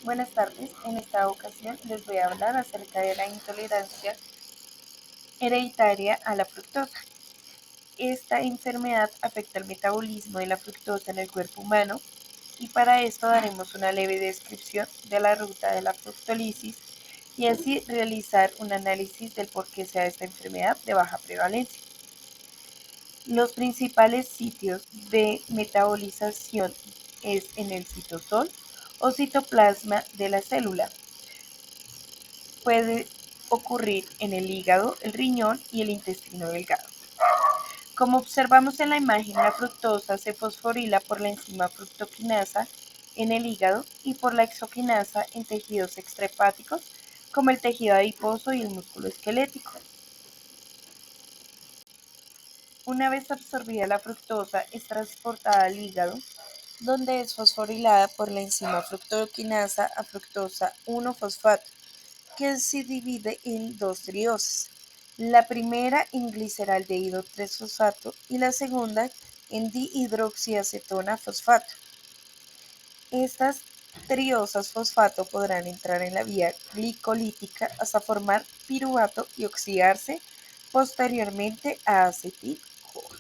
Buenas tardes, en esta ocasión les voy a hablar acerca de la intolerancia hereditaria a la fructosa. Esta enfermedad afecta el metabolismo de la fructosa en el cuerpo humano y para esto daremos una leve descripción de la ruta de la fructólisis y así realizar un análisis del por qué se da esta enfermedad de baja prevalencia. Los principales sitios de metabolización es en el citosol o citoplasma de la célula. Puede ocurrir en el hígado, el riñón y el intestino delgado. Como observamos en la imagen, la fructosa se fosforila por la enzima fructoquinasa en el hígado y por la hexoquinasa en tejidos extrahepáticos como el tejido adiposo y el músculo esquelético. Una vez absorbida la fructosa es transportada al hígado, donde es fosforilada por la enzima fructoquinasa a fructosa 1-fosfato, que se divide en dos triosas, la primera en gliceraldehído 3-fosfato y la segunda en dihidroxiacetona fosfato. Estas triosas fosfato podrán entrar en la vía glicolítica hasta formar piruvato y oxidarse posteriormente a acetil-CoA.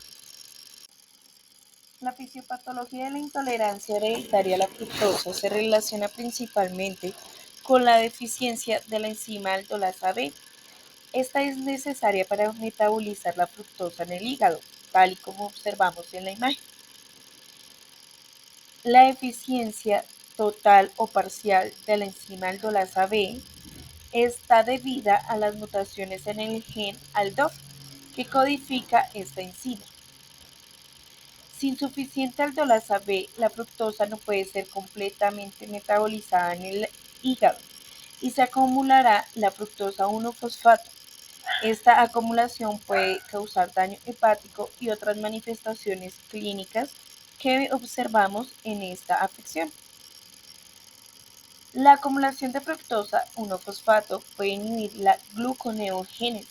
La fisiopatología de la intolerancia hereditaria a la fructosa se relaciona principalmente con la deficiencia de la enzima aldolasa B. Esta es necesaria para metabolizar la fructosa en el hígado, tal y como observamos en la imagen. La deficiencia total o parcial de la enzima aldolasa B está debida a las mutaciones en el gen ALDOF, que codifica esta enzima. Sin suficiente aldolasa B, la fructosa no puede ser completamente metabolizada en el hígado y se acumulará la fructosa 1-fosfato. Esta acumulación puede causar daño hepático y otras manifestaciones clínicas que observamos en esta afección. La acumulación de fructosa 1-fosfato puede inhibir la gluconeogénesis,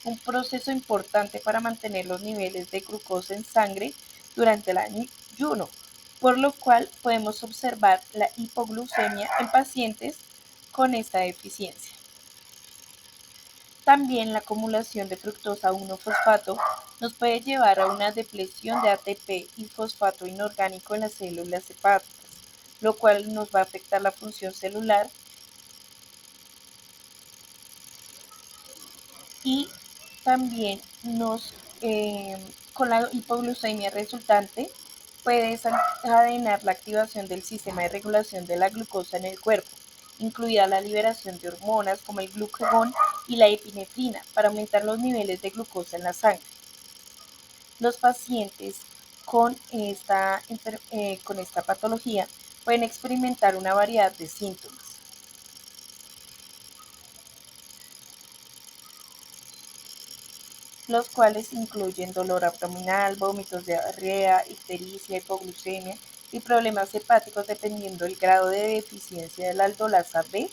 un proceso importante para mantener los niveles de glucosa en sangre durante el ayuno, por lo cual podemos observar la hipoglucemia en pacientes con esta deficiencia. También la acumulación de fructosa 1-fosfato nos puede llevar a una depleción de ATP y fosfato inorgánico en las células hepáticas, lo cual nos va a afectar la función celular y también con la hipoglucemia resultante puede desencadenar la activación del sistema de regulación de la glucosa en el cuerpo, incluida la liberación de hormonas como el glucagón y la epinefrina para aumentar los niveles de glucosa en la sangre. Los pacientes con esta patología pueden experimentar una variedad de síntomas, los cuales incluyen dolor abdominal, vómitos, diarrea, ictericia, hipoglucemia y problemas hepáticos dependiendo del grado de deficiencia de la aldolasa B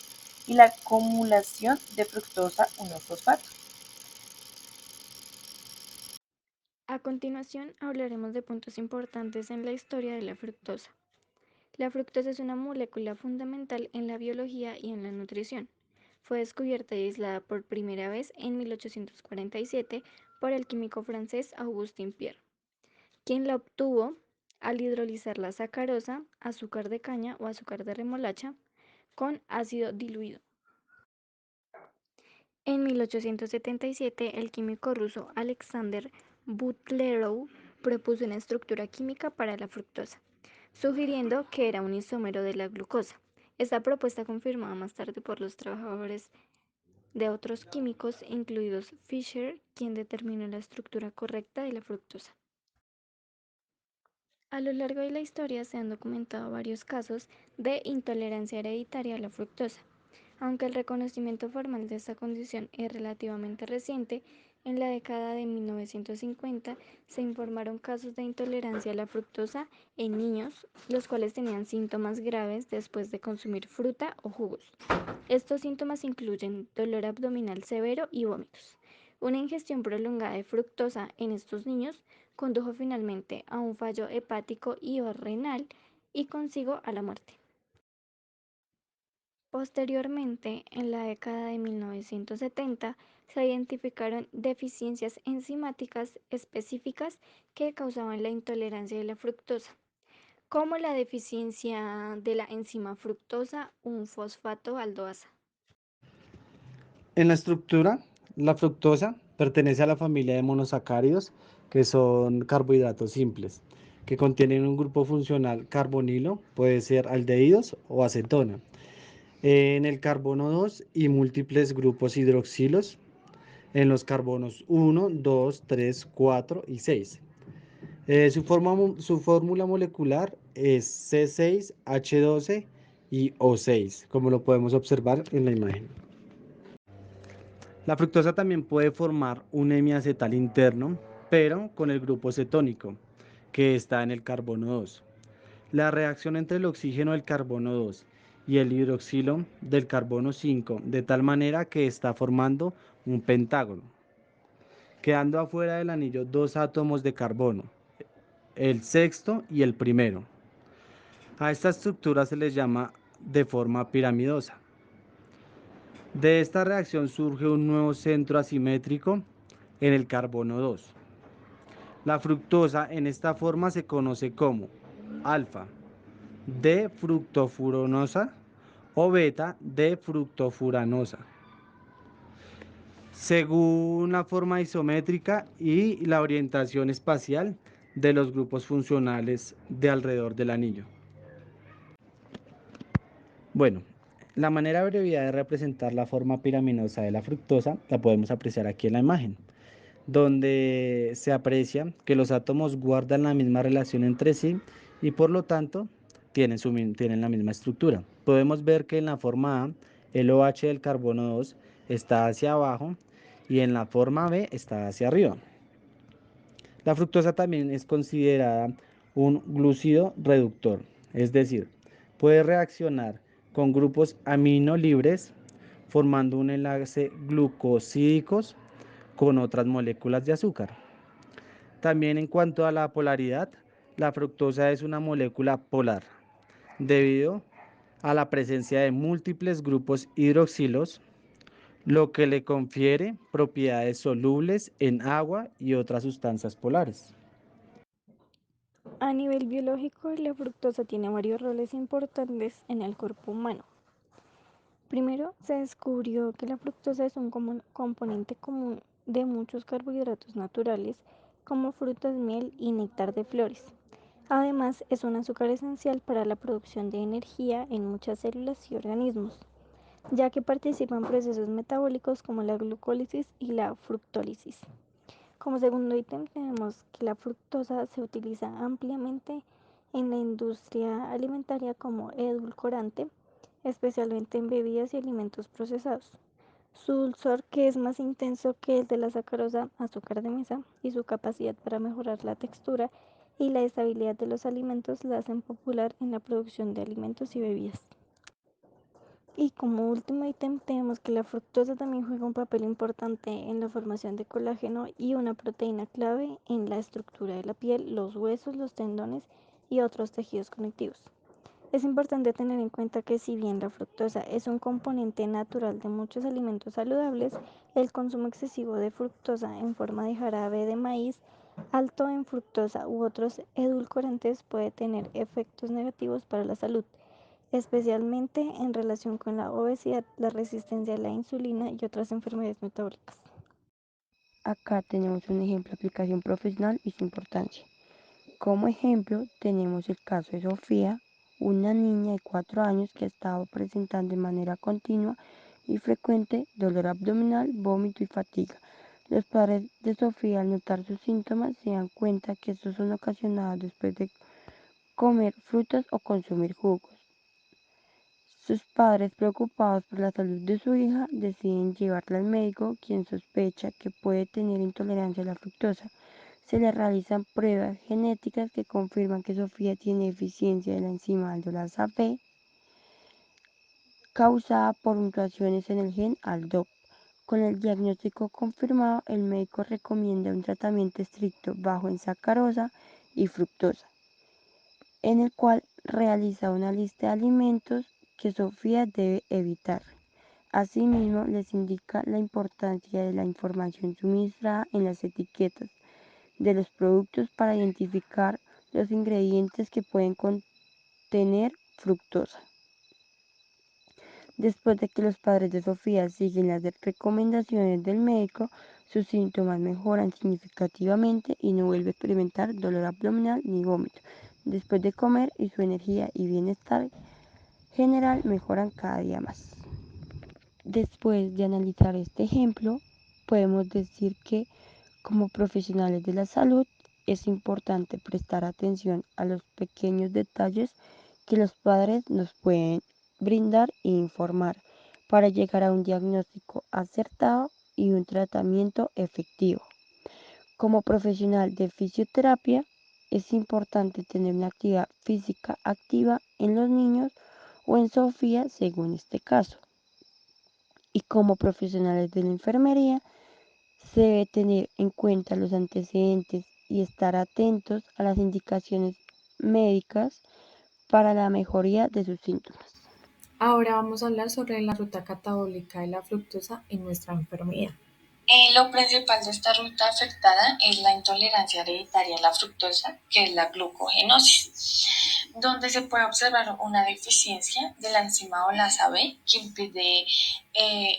y la acumulación de fructosa 1-fosfato. A continuación hablaremos de puntos importantes en la historia de la fructosa. La fructosa es una molécula fundamental en la biología y en la nutrición. Fue descubierta y aislada por primera vez en 1847 por el químico francés Augustin Pierre, quien la obtuvo al hidrolizar la sacarosa, azúcar de caña o azúcar de remolacha, con ácido diluido. En 1877, el químico ruso Alexander Butlerov propuso una estructura química para la fructosa, sugiriendo que era un isómero de la glucosa. Esta propuesta confirmada más tarde por los trabajadores de otros químicos, incluidos Fischer, quien determinó la estructura correcta de la fructosa. A lo largo de la historia se han documentado varios casos de intolerancia hereditaria a la fructosa. Aunque el reconocimiento formal de esta condición es relativamente reciente, en la década de 1950 se informaron casos de intolerancia a la fructosa en niños, los cuales tenían síntomas graves después de consumir fruta o jugos. Estos síntomas incluyen dolor abdominal severo y vómitos. Una ingestión prolongada de fructosa en estos niños condujo finalmente a un fallo hepático y o renal y consigo a la muerte. Posteriormente, en la década de 1970, se identificaron deficiencias enzimáticas específicas que causaban la intolerancia de la fructosa, como la deficiencia de la enzima fructosa, un fosfato aldosasa. En la estructura, la fructosa pertenece a la familia de monosacáridos, que son carbohidratos simples, que contienen un grupo funcional carbonilo, puede ser aldehídos o acetona. En el carbono 2 y múltiples grupos hidroxilos en los carbonos 1, 2, 3, 4 y 6. Su fórmula molecular es C6H12 y O6, como lo podemos observar en la imagen. La fructosa también puede formar un hemiacetal interno, pero con el grupo cetónico, que está en el carbono 2. La reacción entre el oxígeno del carbono 2 y el hidroxilo del carbono 5, de tal manera que está formando un pentágono, quedando afuera del anillo dos átomos de carbono, el sexto y el primero. A esta estructura se les llama de forma piramidosa. De esta reacción surge un nuevo centro asimétrico en el carbono 2. La fructosa en esta forma se conoce como alfa de fructofuronosa o beta de fructofuranosa, según la forma isométrica y la orientación espacial de los grupos funcionales de alrededor del anillo. Bueno, la manera abreviada de representar la forma piraminosa de la fructosa la podemos apreciar aquí en la imagen, donde se aprecia que los átomos guardan la misma relación entre sí y por lo tanto tienen la misma estructura. Podemos ver que en la forma A el OH del carbono 2 está hacia abajo y en la forma B está hacia arriba. La fructosa también es considerada un glúcido reductor, es decir, puede reaccionar con grupos amino libres formando un enlace glucosídicos con otras moléculas de azúcar. También en cuanto a la polaridad, la fructosa es una molécula polar, debido a la presencia de múltiples grupos hidroxilos, lo que le confiere propiedades solubles en agua y otras sustancias polares. A nivel biológico, la fructosa tiene varios roles importantes en el cuerpo humano. Primero, se descubrió que la fructosa es un componente común de muchos carbohidratos naturales, como frutas, miel y néctar de flores. Además, es un azúcar esencial para la producción de energía en muchas células y organismos, ya que participa en procesos metabólicos como la glucólisis y la fructólisis. Como segundo ítem tenemos que la fructosa se utiliza ampliamente en la industria alimentaria como edulcorante, especialmente en bebidas y alimentos procesados. Su dulzor, que es más intenso que el de la sacarosa, azúcar de mesa, y su capacidad para mejorar la textura y la estabilidad de los alimentos la hacen popular en la producción de alimentos y bebidas. Y como último ítem tenemos que la fructosa también juega un papel importante en la formación de colágeno y una proteína clave en la estructura de la piel, los huesos, los tendones y otros tejidos conectivos. Es importante tener en cuenta que si bien la fructosa es un componente natural de muchos alimentos saludables, el consumo excesivo de fructosa en forma de jarabe de maíz alto en fructosa u otros edulcorantes puede tener efectos negativos para la salud, especialmente en relación con la obesidad, la resistencia a la insulina y otras enfermedades metabólicas. Acá tenemos un ejemplo de aplicación profesional y su importancia. Como ejemplo, tenemos el caso de Sofía, una niña de 4 años que ha estado presentando de manera continua y frecuente dolor abdominal, vómito y fatiga. Los padres de Sofía, al notar sus síntomas, se dan cuenta que estos son ocasionados después de comer frutas o consumir jugos. Sus padres, preocupados por la salud de su hija, deciden llevarla al médico, quien sospecha que puede tener intolerancia a la fructosa. Se le realizan pruebas genéticas que confirman que Sofía tiene deficiencia de la enzima aldolasa B causada por mutaciones en el gen ALDOB. Con el diagnóstico confirmado, el médico recomienda un tratamiento estricto bajo en sacarosa y fructosa, en el cual realiza una lista de alimentos que Sofía debe evitar. Asimismo, les indica la importancia de la información suministrada en las etiquetas de los productos para identificar los ingredientes que pueden contener fructosa. Después de que los padres de Sofía siguen las recomendaciones del médico, sus síntomas mejoran significativamente y no vuelve a experimentar dolor abdominal ni vómito después de comer, y su energía y bienestar general mejoran cada día más. Después de analizar este ejemplo, podemos decir que como profesionales de la salud es importante prestar atención a los pequeños detalles que los padres nos pueden brindar e informar para llegar a un diagnóstico acertado y un tratamiento efectivo. Como profesional de fisioterapia, es importante tener una actividad física activa en los niños o en Sofía según este caso. Y como profesionales de la enfermería, se debe tener en cuenta los antecedentes y estar atentos a las indicaciones médicas para la mejoría de sus síntomas. Ahora vamos a hablar sobre la ruta catabólica de la fructosa en nuestra enfermedad. Lo principal de esta ruta afectada es la intolerancia hereditaria a la fructosa, que es la glucogenosis, donde se puede observar una deficiencia de la enzima olasa B que impide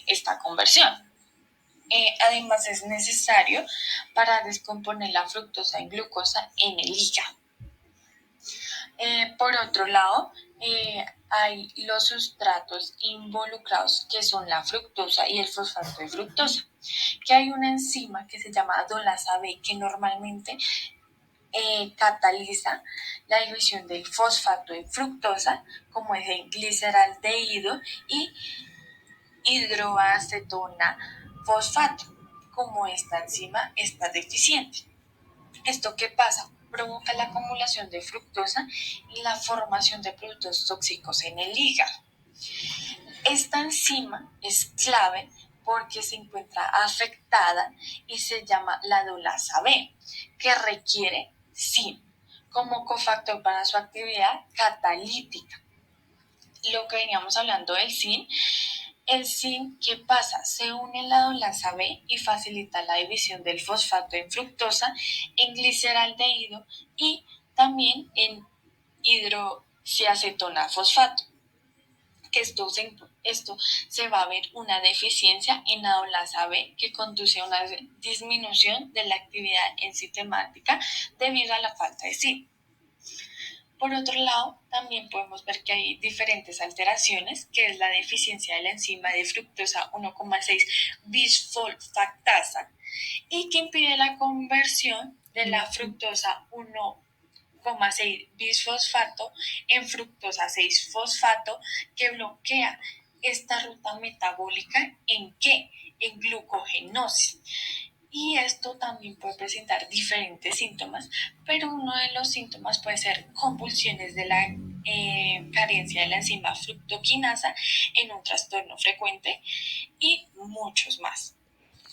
esta conversión. Además, es necesario para descomponer la fructosa en glucosa en el hígado. Por otro lado, hay los sustratos involucrados que son la fructosa y el fosfato de fructosa, que hay una enzima que se llama adolasa B que normalmente cataliza la división del fosfato de fructosa, como es el gliceraldehído y hidroacetona fosfato, como esta enzima está deficiente. ¿Esto qué pasa? Provoca la acumulación de fructosa y la formación de productos tóxicos en el hígado. Esta enzima es clave porque se encuentra afectada y se llama la adolasa B, que requiere zinc como cofactor para su actividad catalítica. Lo que veníamos hablando del zinc, el zinc, ¿qué pasa? Se une a la adolasa B y facilita la división del fosfato en fructosa, en gliceraldehído y también en hidroxiacetona fosfato. Que esto se va a ver una deficiencia en adolasa B que conduce a una disminución de la actividad enzimática debido a la falta de zinc. Por otro lado, también podemos ver que hay diferentes alteraciones, que es la deficiencia de la enzima de fructosa 1,6 bisfosfatasa y que impide la conversión de la fructosa 1,6 bisfosfato en fructosa 6 fosfato, que bloquea esta ruta metabólica en ¿qué? En glucogenosis. Y esto también puede presentar diferentes síntomas, pero uno de los síntomas puede ser convulsiones de la carencia de la enzima fructoquinasa en un trastorno frecuente y muchos más.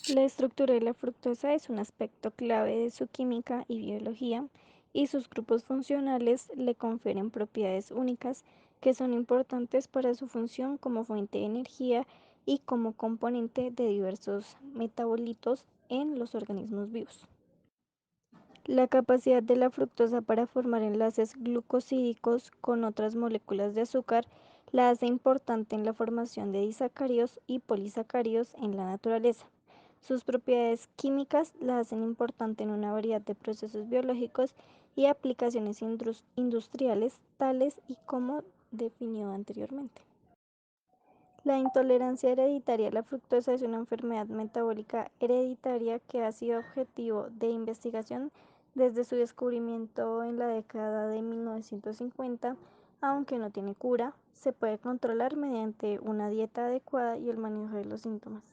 La estructura de la fructosa es un aspecto clave de su química y biología, y sus grupos funcionales le confieren propiedades únicas que son importantes para su función como fuente de energía y como componente de diversos metabolitos en los organismos vivos. La capacidad de la fructosa para formar enlaces glucosídicos con otras moléculas de azúcar la hace importante en la formación de disacáridos y polisacáridos en la naturaleza. Sus propiedades químicas la hacen importante en una variedad de procesos biológicos y aplicaciones industriales, tales y como definido anteriormente. La intolerancia hereditaria a la fructosa es una enfermedad metabólica hereditaria que ha sido objetivo de investigación desde su descubrimiento en la década de 1950, aunque no tiene cura. Se puede controlar mediante una dieta adecuada y el manejo de los síntomas.